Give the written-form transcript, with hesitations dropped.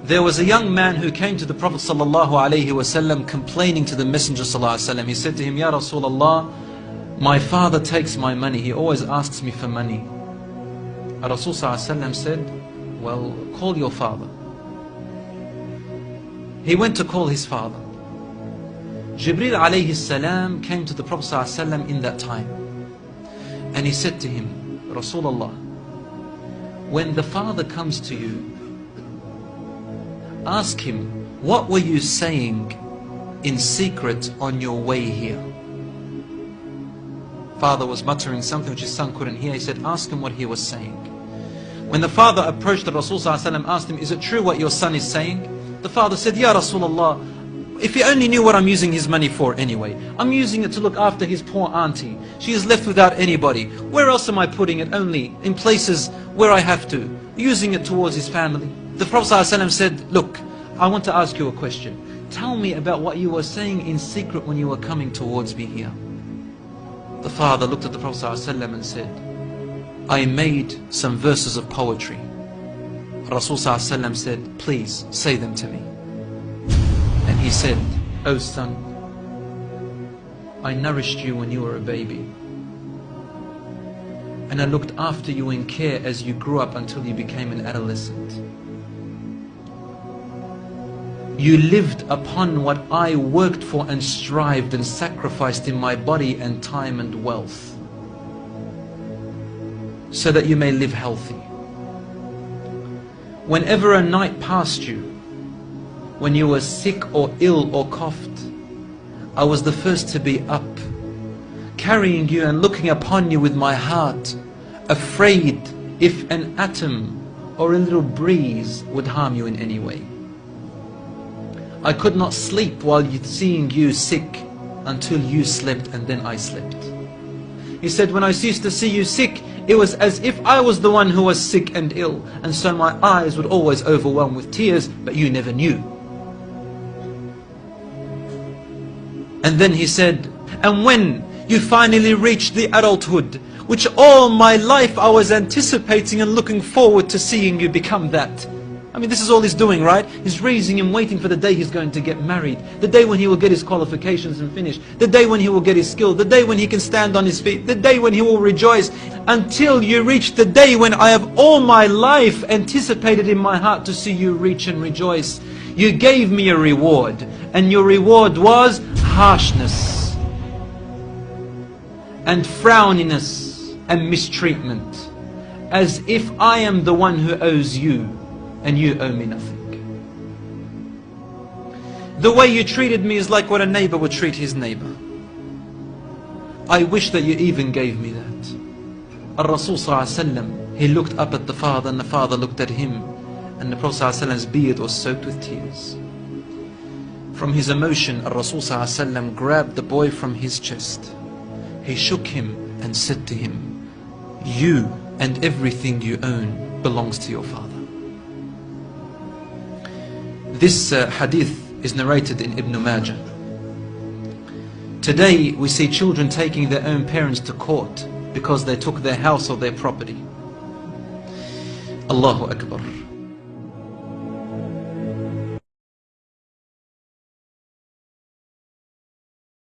There was a young man who came to the Prophet ﷺ complaining to the Messenger ﷺ. He said to him, Ya Rasulullah, my father takes my money. He always asks me for money. Rasul ﷺ said, well, call your father. He went to call his father. Jibreel alayhi salam came to the Prophet ﷺ in that time. And he said to him, Rasulullah, when the father comes to you, ask him, what were you saying in secret on your way here? Father was muttering something which his son couldn't hear. He said, ask him what he was saying. When the father approached the Rasul ﷺ, asked him, is it true what your son is saying? The father said, Ya Rasulullah, if he only knew what I'm using his money for anyway. I'm using it to look after his poor auntie. She is left without anybody. Where else am I putting it? Only in places where I have to. Using it towards his family. The Prophet ﷺ said, look, I want to ask you a question. Tell me about what you were saying in secret when you were coming towards me here. The father looked at the Prophet ﷺ and said, I made some verses of poetry. Rasul ﷺ said, please say them to me. And he said, oh son, I nourished you when you were a baby. And I looked after you in care as you grew up until you became an adolescent. You lived upon what I worked for and strived and sacrificed in my body and time and wealth, so that you may live healthy. Whenever a night passed you, when you were sick or ill or coughed, I was the first to be up, carrying you and looking upon you with my heart, afraid if an atom or a little breeze would harm you in any way. I could not sleep while seeing you sick until you slept, and then I slept. He said, when I used to see you sick, it was as if I was the one who was sick and ill, and so my eyes would always overwhelm with tears, but you never knew. And then he said, and when you finally reached the adulthood, which all my life I was anticipating and looking forward to seeing you become that. I mean, this is all he's doing, right? He's raising him, waiting for the day he's going to get married, the day when he will get his qualifications and finish, the day when he will get his skill, the day when he can stand on his feet, the day when he will rejoice, until you reach the day when I have all my life anticipated in my heart to see you reach and rejoice. You gave me a reward, and your reward was harshness and frowniness and mistreatment, as if I am the one who owes you and you owe me nothing. The way you treated me is like what a neighbor would treat his neighbor. I wish that you even gave me that. Rasul ﷺ, he looked up at the father, and the father looked at him, and the Prophet ﷺ's beard was soaked with tears. From his emotion, Rasul ﷺ grabbed the boy from his chest. He shook him and said to him, you and everything you own belongs to your father. This hadith is narrated in Ibn Majah. Today we see children taking their own parents to court because they took their house or their property. Allahu Akbar.